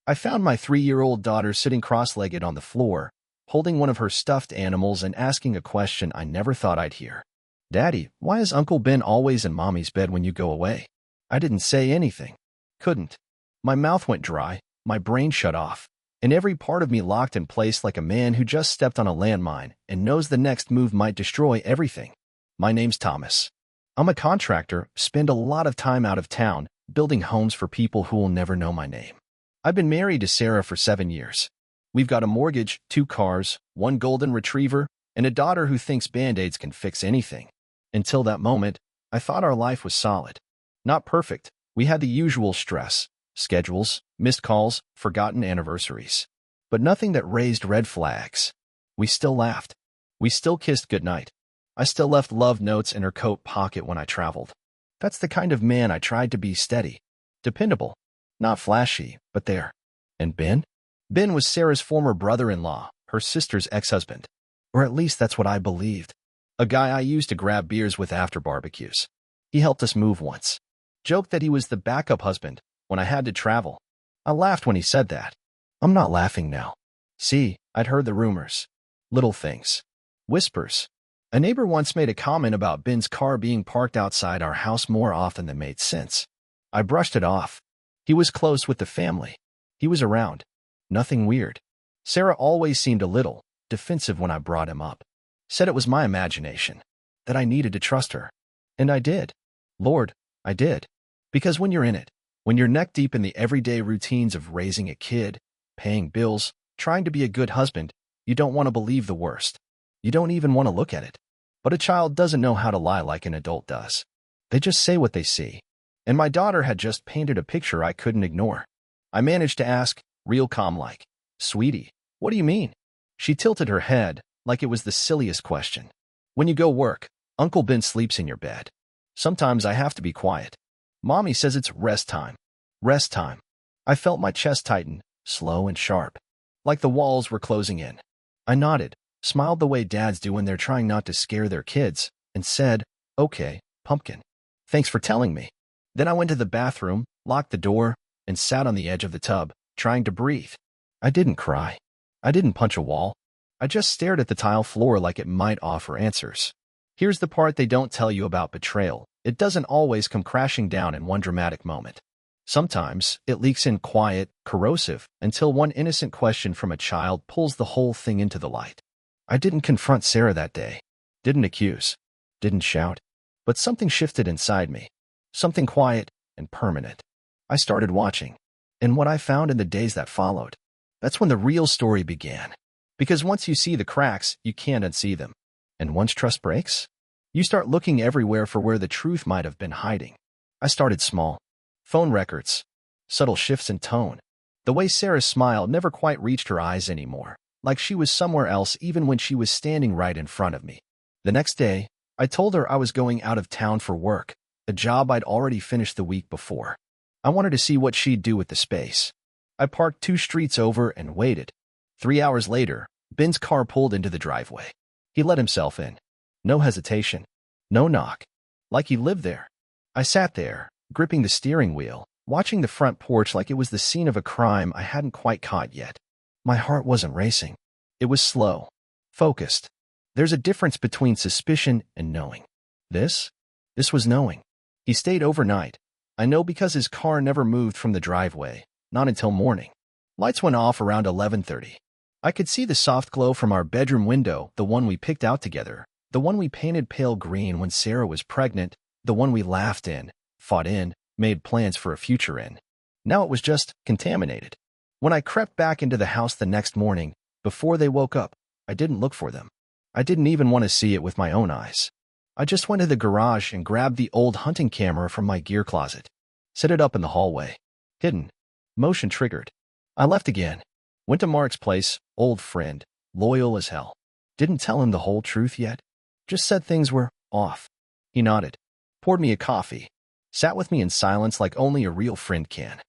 I found my 3-year-old daughter sitting cross-legged on the floor, holding one of her stuffed animals and asking a question I never thought I'd hear. "Daddy, why is Uncle Ben always in Mommy's bed when you go away?" I didn't say anything. Couldn't. My mouth went dry, my brain shut off, and every part of me locked in place like a man who just stepped on a landmine and knows the next move might destroy everything. My name's Thomas. I'm a contractor, spend a lot of time out of town, building homes for people who will never know my name. I've been married to Sarah for 7 years. We've got a mortgage, 2 cars, 1 golden retriever, and a daughter who thinks Band-Aids can fix anything. Until that moment, I thought our life was solid. Not perfect. We had the usual stress, schedules, missed calls, forgotten anniversaries. But nothing that raised red flags. We still laughed. We still kissed goodnight. I still left love notes in her coat pocket when I traveled. That's the kind of man I tried to be: steady, dependable, not flashy, but there. And Ben? Ben was Sarah's former brother-in-law, her sister's ex-husband. Or at least that's what I believed. A guy I used to grab beers with after barbecues. He helped us move once. Joked that he was the backup husband when I had to travel. I laughed when he said that. I'm not laughing now. See, I'd heard the rumors. Little things. Whispers. A neighbor once made a comment about Ben's car being parked outside our house more often than made sense. I brushed it off. He was close with the family. He was around. Nothing weird. Sarah always seemed a little defensive when I brought him up. Said it was my imagination. That I needed to trust her. And I did. Lord, I did. Because when you're in it, when you're neck deep in the everyday routines of raising a kid, paying bills, trying to be a good husband, you don't want to believe the worst. You don't even want to look at it. But a child doesn't know how to lie like an adult does. They just say what they see. And my daughter had just painted a picture I couldn't ignore. I managed to ask, real calm-like, "Sweetie, what do you mean?" She tilted her head, like it was the silliest question. "When you go work, Uncle Ben sleeps in your bed. Sometimes I have to be quiet. Mommy says it's rest time." Rest time. I felt my chest tighten, slow and sharp. Like the walls were closing in. I nodded, smiled the way dads do when they're trying not to scare their kids, and said, "Okay, pumpkin. Thanks for telling me." Then I went to the bathroom, locked the door, and sat on the edge of the tub, trying to breathe. I didn't cry. I didn't punch a wall. I just stared at the tile floor like it might offer answers. Here's the part they don't tell you about betrayal. It doesn't always come crashing down in one dramatic moment. Sometimes it leaks in quiet, corrosive, until one innocent question from a child pulls the whole thing into the light. I didn't confront Sarah that day. Didn't accuse. Didn't shout. But something shifted inside me. Something quiet and permanent. I started watching. And what I found in the days that followed, that's when the real story began. Because once you see the cracks, you can't unsee them. And once trust breaks, you start looking everywhere for where the truth might have been hiding. I started small. Phone records. Subtle shifts in tone. The way Sarah's smile never quite reached her eyes anymore, like she was somewhere else even when she was standing right in front of me. The next day, I told her I was going out of town for work, a job I'd already finished the week before. I wanted to see what she'd do with the space. I parked 2 streets over and waited. 3 hours later, Ben's car pulled into the driveway. He let himself in. No hesitation. No knock. Like he lived there. I sat there, gripping the steering wheel, watching the front porch like it was the scene of a crime I hadn't quite caught yet. My heart wasn't racing. It was slow. Focused. There's a difference between suspicion and knowing. This was knowing. He stayed overnight. I know because his car never moved from the driveway, not until morning. Lights went off around 11:30. I could see the soft glow from our bedroom window, the one we picked out together, the one we painted pale green when Sarah was pregnant, the one we laughed in, fought in, made plans for a future in. Now it was just contaminated. When I crept back into the house the next morning, before they woke up, I didn't look for them. I didn't even want to see it with my own eyes. I just went to the garage and grabbed the old hunting camera from my gear closet. Set it up in the hallway. Hidden. Motion triggered. I left again. Went to Mark's place, old friend, loyal as hell. Didn't tell him the whole truth yet. Just said things were off. He nodded. Poured me a coffee. Sat with me in silence like only a real friend can.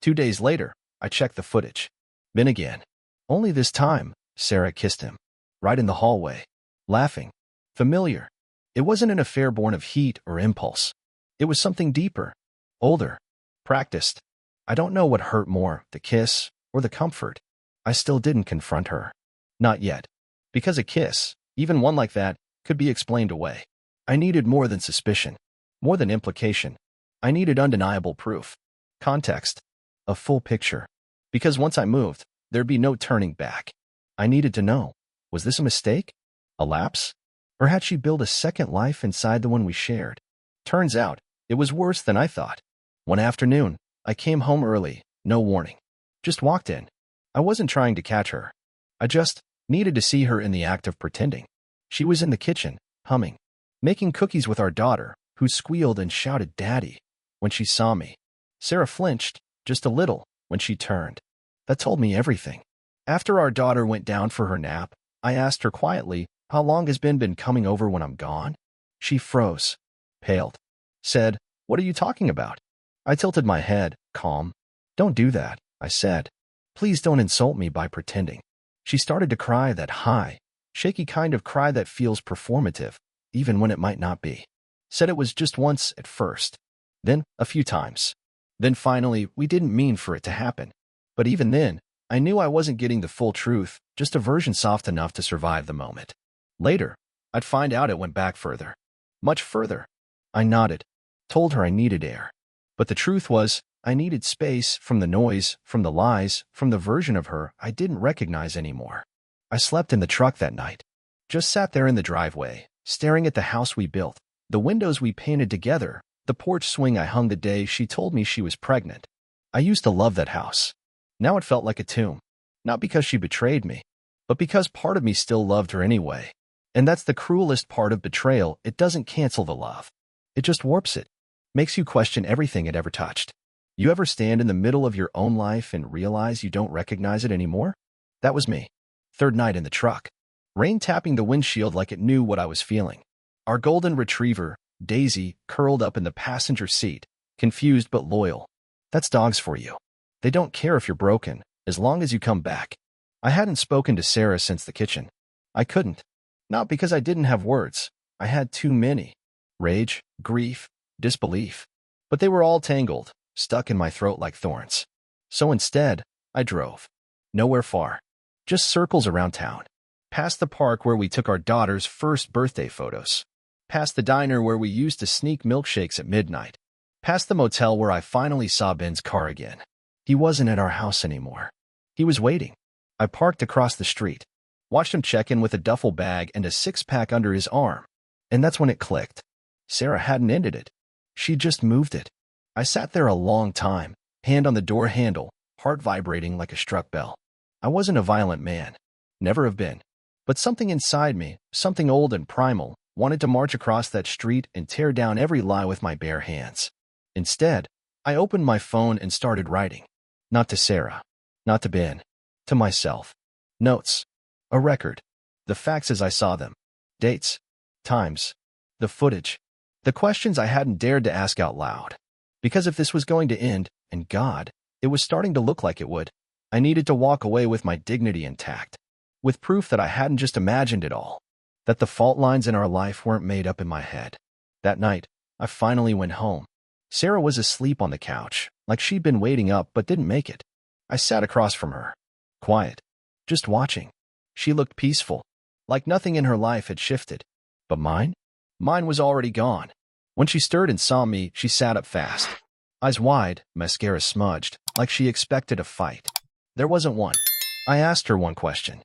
2 days later, I checked the footage. Ben again. Only this time, Sarah kissed him. Right in the hallway. Laughing. Familiar. It wasn't an affair born of heat or impulse. It was something deeper. Older. Practiced. I don't know what hurt more, the kiss or the comfort. I still didn't confront her. Not yet. Because a kiss, even one like that, could be explained away. I needed more than suspicion, more than implication. I needed undeniable proof, context, a full picture. Because once I moved, there'd be no turning back. I needed to know, was this a mistake? A lapse? Or had she built a second life inside the one we shared? Turns out, it was worse than I thought. One afternoon, I came home early, no warning. Just walked in. I wasn't trying to catch her. I just needed to see her in the act of pretending. She was in the kitchen, humming, making cookies with our daughter, who squealed and shouted "Daddy" when she saw me. Sarah flinched, just a little, when she turned. That told me everything. After our daughter went down for her nap, I asked her quietly, "How long has Ben been coming over when I'm gone?" She froze, paled, said, "What are you talking about?" I tilted my head, calm. "Don't do that," I said. "Please don't insult me by pretending." She started to cry, that high, shaky kind of cry that feels performative, even when it might not be. Said it was just once at first, then a few times. Then finally, we didn't mean for it to happen. But even then, I knew I wasn't getting the full truth, just a version soft enough to survive the moment. Later, I'd find out it went back further. Much further. I nodded, told her I needed air. But the truth was, I needed space from the noise, from the lies, from the version of her I didn't recognize anymore. I slept in the truck that night. Just sat there in the driveway, staring at the house we built, the windows we painted together, the porch swing I hung the day she told me she was pregnant. I used to love that house. Now it felt like a tomb. Not because she betrayed me, but because part of me still loved her anyway. And that's the cruelest part of betrayal. It doesn't cancel the love. It just warps it. Makes you question everything it ever touched. You ever stand in the middle of your own life and realize you don't recognize it anymore? That was me. Third night in the truck. Rain tapping the windshield like it knew what I was feeling. Our golden retriever, Daisy, curled up in the passenger seat, confused but loyal. That's dogs for you. They don't care if you're broken, as long as you come back. I hadn't spoken to Sarah since the kitchen. I couldn't. Not because I didn't have words. I had too many. Rage, grief, disbelief. But they were all tangled, stuck in my throat like thorns. So instead, I drove. Nowhere far. Just circles around town. Past the park where we took our daughter's first birthday photos. Past the diner where we used to sneak milkshakes at midnight. Past the motel where I finally saw Ben's car again. He wasn't at our house anymore. He was waiting. I parked across the street. Watched him check in with a duffel bag and a six-pack under his arm. And that's when it clicked. Sarah hadn't ended it. She just moved it. I sat there a long time, hand on the door handle, heart vibrating like a struck bell. I wasn't a violent man. Never have been. But something inside me, something old and primal, wanted to march across that street and tear down every lie with my bare hands. Instead, I opened my phone and started writing. Not to Sarah. Not to Ben. To myself. Notes. A record. The facts as I saw them. Dates. Times. The footage. The questions I hadn't dared to ask out loud. Because if this was going to end, and God, it was starting to look like it would, I needed to walk away with my dignity intact. With proof that I hadn't just imagined it all. That the fault lines in our life weren't made up in my head. That night, I finally went home. Sarah was asleep on the couch, like she'd been waiting up but didn't make it. I sat across from her. Quiet. Just watching. She looked peaceful. Like nothing in her life had shifted. But mine? Mine was already gone. When she stirred and saw me, she sat up fast. Eyes wide, mascara smudged, like she expected a fight. There wasn't one. I asked her one question.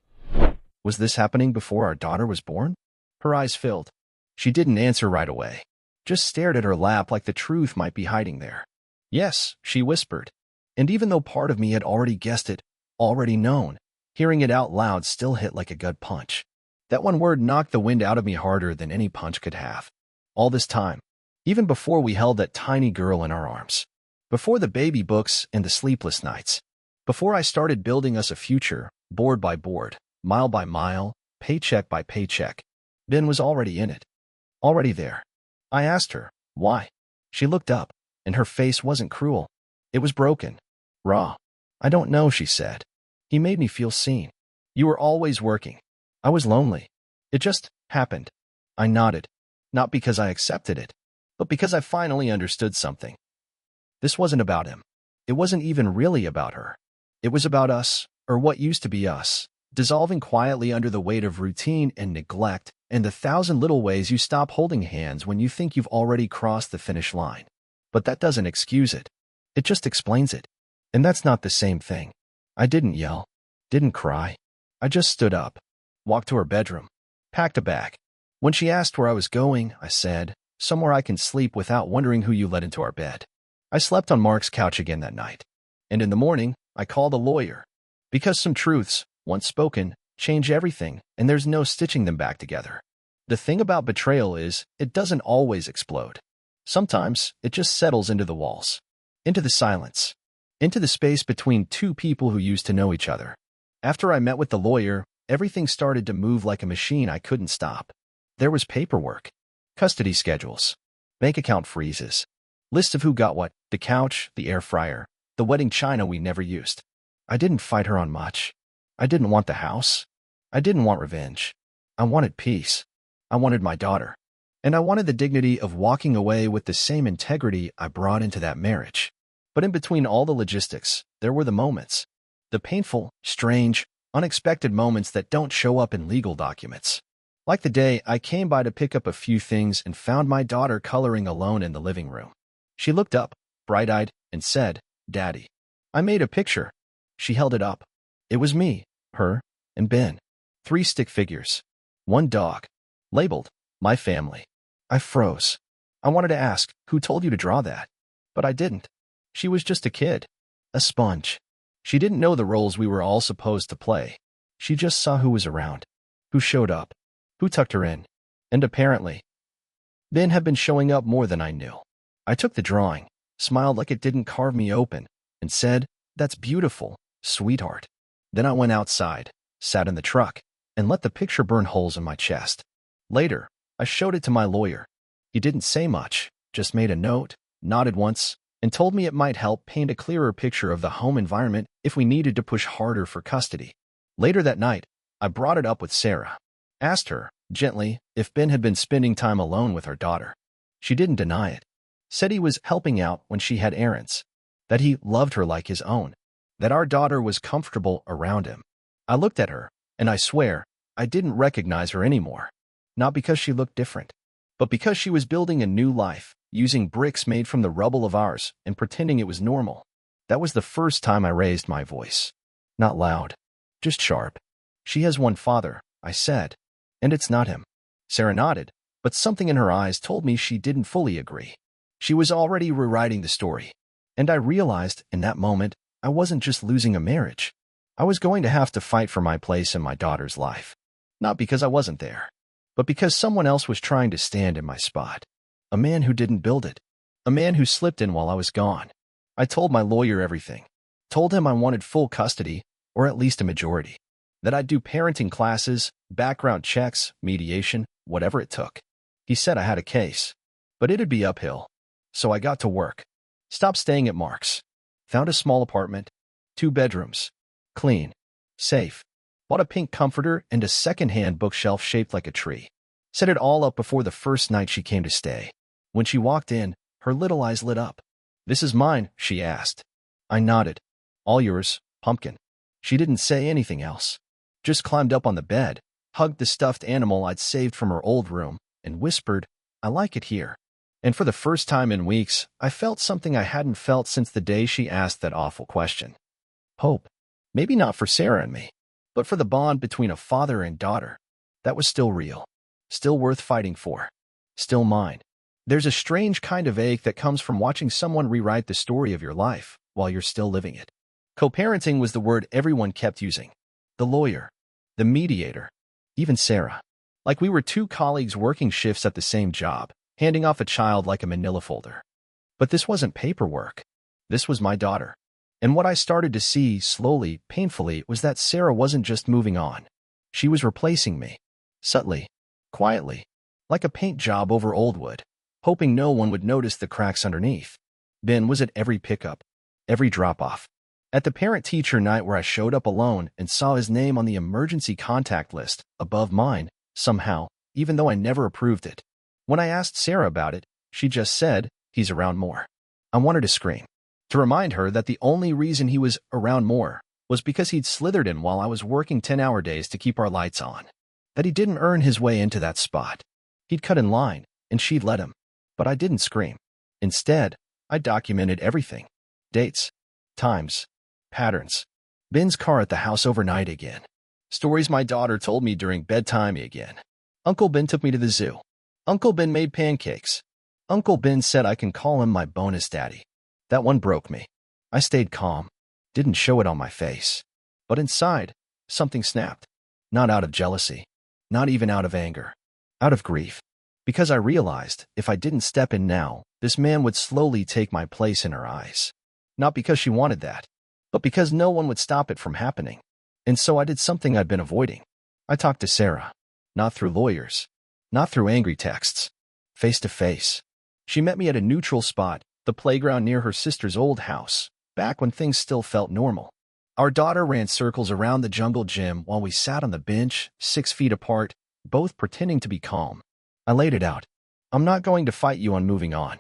Was this happening before our daughter was born? Her eyes filled. She didn't answer right away. Just stared at her lap like the truth might be hiding there. Yes, she whispered. And even though part of me had already guessed it, already known, hearing it out loud still hit like a gut punch. That one word knocked the wind out of me harder than any punch could have. All this time, even before we held that tiny girl in our arms. Before the baby books and the sleepless nights. Before I started building us a future, board by board, mile by mile, paycheck by paycheck. Ben was already in it. Already there. I asked her, why? She looked up, and her face wasn't cruel. It was broken. Raw. I don't know, she said. He made me feel seen. You were always working. I was lonely. It just happened. I nodded. Not because I accepted it, but because I finally understood something. This wasn't about him. It wasn't even really about her. It was about us, or what used to be us, dissolving quietly under the weight of routine and neglect, and the thousand little ways you stop holding hands when you think you've already crossed the finish line. But that doesn't excuse it. It just explains it. And that's not the same thing. I didn't yell, didn't cry. I just stood up, walked to her bedroom, packed a bag. When she asked where I was going, I said, somewhere I can sleep without wondering who you let into our bed. I slept on Mark's couch again that night. And in the morning, I called a lawyer. Because some truths, once spoken, change everything, and there's no stitching them back together. The thing about betrayal is, it doesn't always explode. Sometimes, it just settles into the walls, into the silence, into the space between two people who used to know each other. After I met with the lawyer, everything started to move like a machine I couldn't stop. There was paperwork, custody schedules, bank account freezes, lists of who got what, the couch, the air fryer, the wedding china we never used. I didn't fight her on much. I didn't want the house. I didn't want revenge. I wanted peace. I wanted my daughter. And I wanted the dignity of walking away with the same integrity I brought into that marriage. But in between all the logistics, there were the moments. The painful, strange, unexpected moments that don't show up in legal documents. Like the day I came by to pick up a few things and found my daughter coloring alone in the living room. She looked up, bright-eyed, and said, "Daddy." I made a picture. She held it up. It was me, her, and Ben. 3 stick figures. 1 dog. Labeled, "My family." I froze. I wanted to ask, who told you to draw that? But I didn't. She was just a kid. A sponge. She didn't know the roles we were all supposed to play. She just saw who was around, who showed up, who tucked her in. And apparently, Ben had been showing up more than I knew. I took the drawing, smiled like it didn't carve me open, and said, "That's beautiful, sweetheart." Then I went outside, sat in the truck, and let the picture burn holes in my chest. Later, I showed it to my lawyer. He didn't say much, just made a note, nodded once, and told me it might help paint a clearer picture of the home environment if we needed to push harder for custody. Later that night, I brought it up with Sarah. Asked her, gently, if Ben had been spending time alone with her daughter. She didn't deny it. Said he was helping out when she had errands. That he loved her like his own. That our daughter was comfortable around him. I looked at her, and I swear, I didn't recognize her anymore. Not because she looked different, but because she was building a new life, using bricks made from the rubble of ours and pretending it was normal. That was the first time I raised my voice. Not loud, just sharp. "She has one father," I said, "and it's not him." Sarah nodded, but something in her eyes told me she didn't fully agree. She was already rewriting the story, and I realized in that moment I wasn't just losing a marriage. I was going to have to fight for my place in my daughter's life. Not because I wasn't there, but because someone else was trying to stand in my spot. A man who didn't build it. A man who slipped in while I was gone. I told my lawyer everything. Told him I wanted full custody, or at least a majority. That I'd do parenting classes, background checks, mediation, whatever it took. He said I had a case, but it'd be uphill. So I got to work. Stopped staying at Mark's. Found a small apartment, 2 bedrooms. Clean. Safe. Bought a pink comforter and a second-hand bookshelf shaped like a tree. Set it all up before the first night she came to stay. When she walked in, her little eyes lit up. "This is mine," she asked. I nodded. "All yours, pumpkin." She didn't say anything else. Just climbed up on the bed, hugged the stuffed animal I'd saved from her old room, and whispered, "I like it here." And for the first time in weeks, I felt something I hadn't felt since the day she asked that awful question. Hope. Maybe not for Sarah and me, but for the bond between a father and daughter. That was still real. Still worth fighting for. Still mine. There's a strange kind of ache that comes from watching someone rewrite the story of your life while you're still living it. Co-parenting was the word everyone kept using. The lawyer. The mediator. Even Sarah. Like we were 2 colleagues working shifts at the same job, handing off a child like a manila folder. But this wasn't paperwork. This was my daughter. And what I started to see, slowly, painfully, was that Sarah wasn't just moving on. She was replacing me. Subtly. Quietly. Like a paint job over old wood, hoping no one would notice the cracks underneath. Ben was at every pickup. Every drop-off. At the parent-teacher night where I showed up alone and saw his name on the emergency contact list, above mine, somehow, even though I never approved it. When I asked Sarah about it, she just said, "He's around more." I wanted to scream. To remind her that the only reason he was around more was because he'd slithered in while I was working 10-hour days to keep our lights on. That he didn't earn his way into that spot. He'd cut in line, and she'd let him. But I didn't scream. Instead, I documented everything. Dates, times, patterns. Ben's car at the house overnight again. Stories my daughter told me during bedtime again. Uncle Ben took me to the zoo. Uncle Ben made pancakes. Uncle Ben said I can call him my bonus daddy. That one broke me. I stayed calm. Didn't show it on my face. But inside, something snapped. Not out of jealousy. Not even out of anger. Out of grief. Because I realized, if I didn't step in now, this man would slowly take my place in her eyes. Not because she wanted that, but because no one would stop it from happening. And so I did something I'd been avoiding. I talked to Sarah. Not through lawyers. Not through angry texts. Face to face. She met me at a neutral spot, the playground near her sister's old house, back when things still felt normal. Our daughter ran circles around the jungle gym while we sat on the bench, 6 feet apart, both pretending to be calm. I laid it out. I'm not going to fight you on moving on.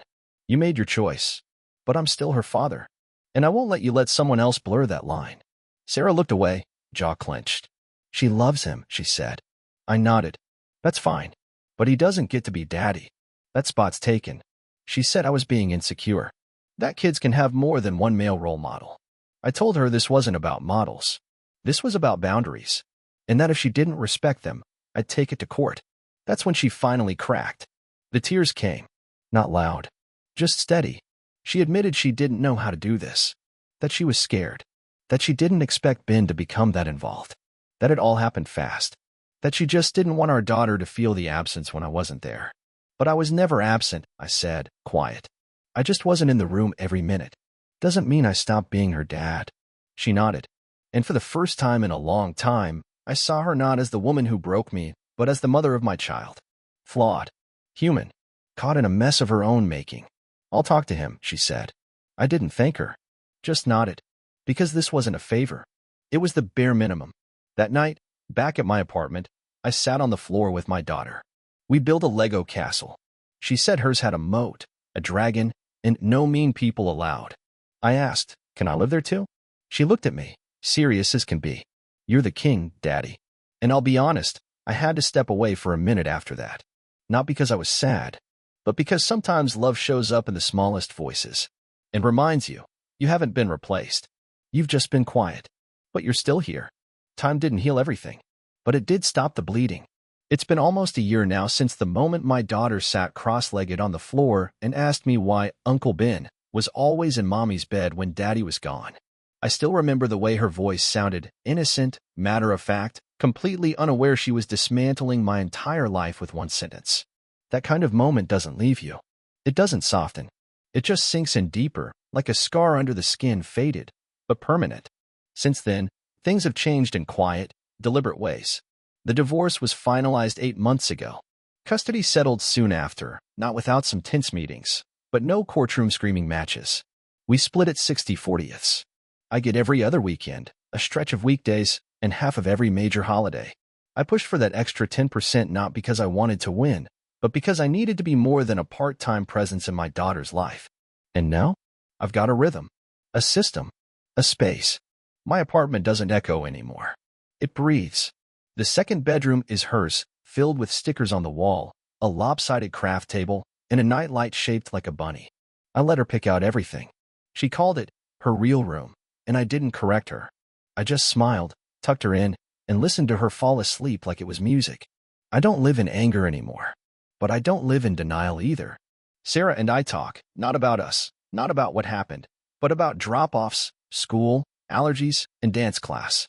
You made your choice. But I'm still her father. And I won't let you let someone else blur that line. Sarah looked away, jaw clenched. She loves him, she said. I nodded. That's fine. But he doesn't get to be daddy. That spot's taken. She said I was being insecure. That kids can have more than one male role model. I told her this wasn't about models. This was about boundaries. And that if she didn't respect them, I'd take it to court. That's when she finally cracked. The tears came. Not loud. Just steady. She admitted she didn't know how to do this. That she was scared. That she didn't expect Ben to become that involved. That it all happened fast. That she just didn't want our daughter to feel the absence when I wasn't there. But I was never absent, I said, quiet. I just wasn't in the room every minute. Doesn't mean I stopped being her dad. She nodded. And for the first time in a long time, I saw her not as the woman who broke me, but as the mother of my child. Flawed. Human. Caught in a mess of her own making. I'll talk to him, she said. I didn't thank her. Just nodded. Because this wasn't a favor. It was the bare minimum. That night, back at my apartment, I sat on the floor with my daughter. We built a Lego castle. She said hers had a moat, a dragon, and no mean people allowed. I asked, can I live there too? She looked at me, serious as can be. You're the king, Daddy. And I'll be honest, I had to step away for a minute after that. Not because I was sad, but because sometimes love shows up in the smallest voices and reminds you, you haven't been replaced. You've just been quiet. But you're still here. Time didn't heal everything, but it did stop the bleeding. It's been almost a year now since the moment my daughter sat cross-legged on the floor and asked me why Uncle Ben was always in Mommy's bed when Daddy was gone. I still remember the way her voice sounded, innocent, matter-of-fact, completely unaware she was dismantling my entire life with one sentence. That kind of moment doesn't leave you. It doesn't soften. It just sinks in deeper, like a scar under the skin, faded, but permanent. Since then, things have changed in quiet, deliberate ways. The divorce was finalized 8 months ago. Custody settled soon after, not without some tense meetings, but no courtroom screaming matches. We split at 60/40ths. I get every other weekend, a stretch of weekdays, and half of every major holiday. I pushed for that extra 10% not because I wanted to win, but because I needed to be more than a part-time presence in my daughter's life. And now, I've got a rhythm, a system, a space. My apartment doesn't echo anymore. It breathes. The second bedroom is hers, filled with stickers on the wall, a lopsided craft table, and a nightlight shaped like a bunny. I let her pick out everything. She called it her real room, and I didn't correct her. I just smiled, tucked her in, and listened to her fall asleep like it was music. I don't live in anger anymore. But I don't live in denial either. Sarah and I talk, not about us, not about what happened, but about drop-offs, school, allergies, and dance class.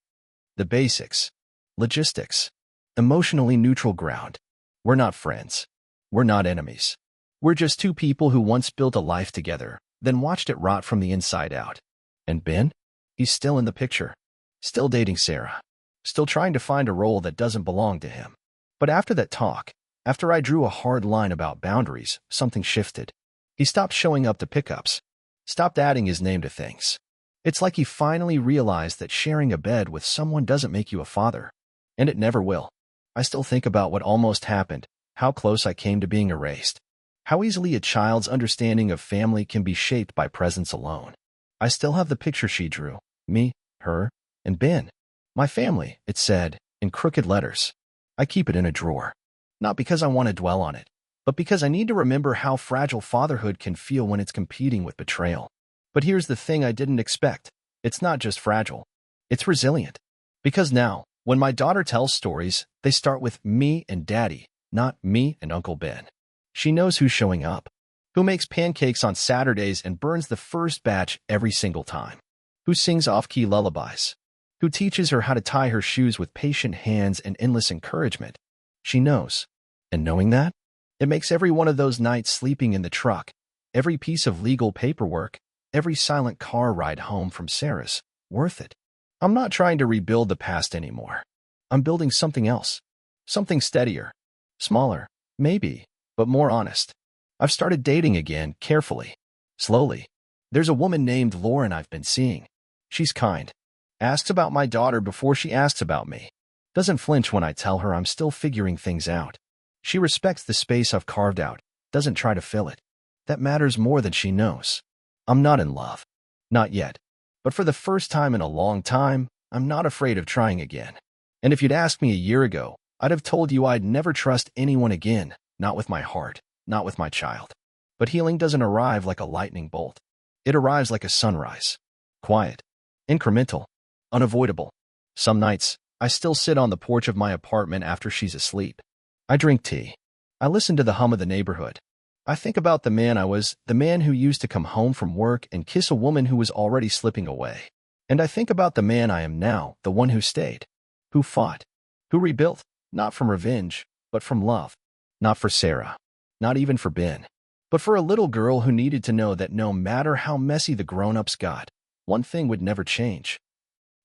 The basics. Logistics. Emotionally neutral ground. We're not friends. We're not enemies. We're just two people who once built a life together, then watched it rot from the inside out. And Ben? He's still in the picture. Still dating Sarah. Still trying to find a role that doesn't belong to him. But after that talk, after I drew a hard line about boundaries, something shifted. He stopped showing up to pickups. Stopped adding his name to things. It's like he finally realized that sharing a bed with someone doesn't make you a father. And it never will. I still think about what almost happened, how close I came to being erased. How easily a child's understanding of family can be shaped by presence alone. I still have the picture she drew. Me, her, And Ben, my family, it said, in crooked letters. I keep it in a drawer. Not because I want to dwell on it, but because I need to remember how fragile fatherhood can feel when it's competing with betrayal. But here's the thing I didn't expect. It's not just fragile. It's resilient. Because now, when my daughter tells stories, they start with me and Daddy, not me and Uncle Ben. She knows who's showing up, who makes pancakes on Saturdays and burns the first batch every single time, who sings off-key lullabies, who teaches her how to tie her shoes with patient hands and endless encouragement. She knows. And knowing that, it makes every one of those nights sleeping in the truck, every piece of legal paperwork, every silent car ride home from Sarah's, worth it. I'm not trying to rebuild the past anymore. I'm building something else. Something steadier. Smaller, maybe, but more honest. I've started dating again, carefully. Slowly. There's a woman named Lauren I've been seeing. She's kind. Asks about my daughter before she asks about me. Doesn't flinch when I tell her I'm still figuring things out. She respects the space I've carved out, doesn't try to fill it. That matters more than she knows. I'm not in love. Not yet. But for the first time in a long time, I'm not afraid of trying again. And if you'd asked me a year ago, I'd have told you I'd never trust anyone again, not with my heart, not with my child. But healing doesn't arrive like a lightning bolt. It arrives like a sunrise. Quiet. Incremental. Unavoidable. Some nights, I still sit on the porch of my apartment after she's asleep. I drink tea. I listen to the hum of the neighborhood. I think about the man I was, the man who used to come home from work and kiss a woman who was already slipping away. And I think about the man I am now, the one who stayed, who fought, who rebuilt, not from revenge, but from love. Not for Sarah, not even for Ben, but for a little girl who needed to know that no matter how messy the grown-ups got, one thing would never change.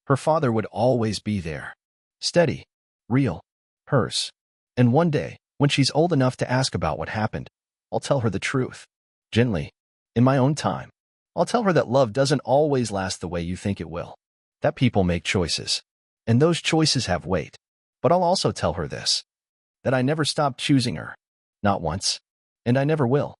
Her father would always be there. Steady, real, hers. And one day, when she's old enough to ask about what happened, I'll tell her the truth. Gently, in my own time. I'll tell her that love doesn't always last the way you think it will. That people make choices. And those choices have weight. But I'll also tell her this. That I never stopped choosing her. Not once. And I never will.